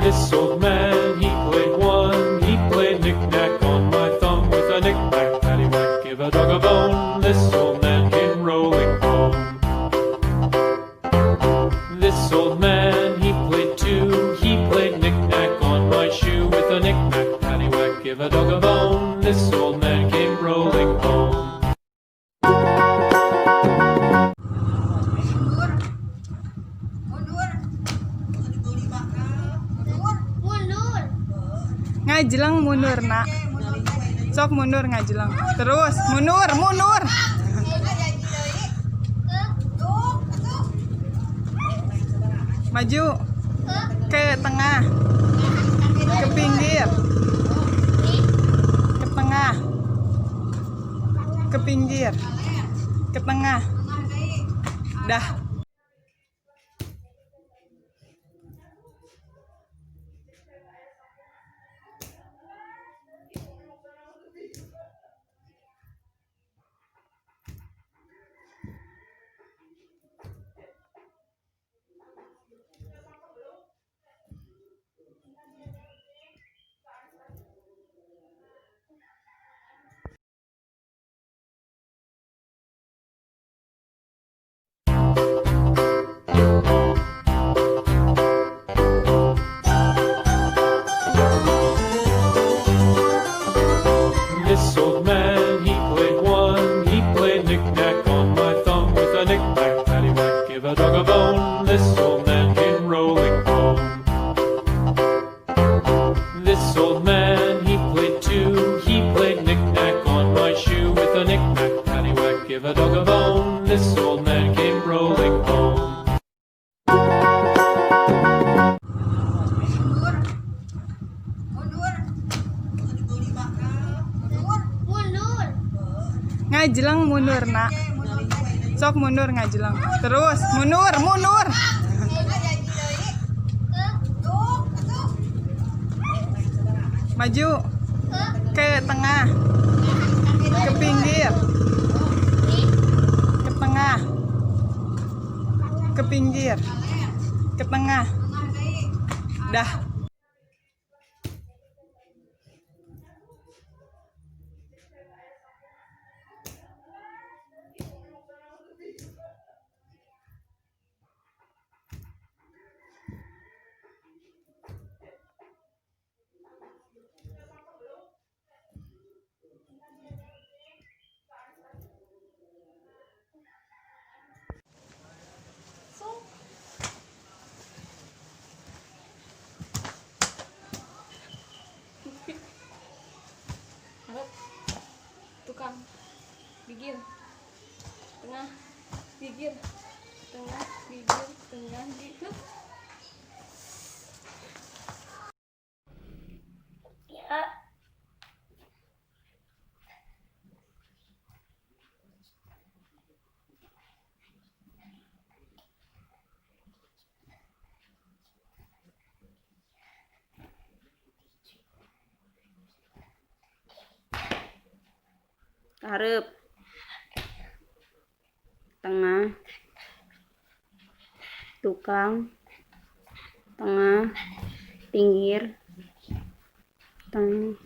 This old man, he played one. He played knick-knack on my thumb with a knick-knack, paddywhack, give a dog a bone. This old man came rolling home. This old man, he played two. He played knick-knack on my shoe with a knick-knack, paddywhack, give a dog a bone. This old man came rolling home. Ngajelang mundur nak, sok mundur ngajelang, terus mundur. Maju ke tengah, ke pinggir, ke tengah, ke pinggir, ke tengah, dah. This old man, he played one. He played knick-knack on my thumb with a knick-knack, paddywhack, give a dog a bone. This old man came rolling home. This old man, he played two. He played knick-knack on my shoe with a knick-knack, paddywhack, give a dog a bone. This old man came rolling home. Ngajelang mundur nak, sok mundur ngajelang, terus mundur. Maju ke tengah, ke pinggir, ke tengah, ke pinggir, ke tengah, dah. Tukang gigir tengah gigir tengah gigir tengah gigir ya. Hareup tengah tukang tengah pinggir tengah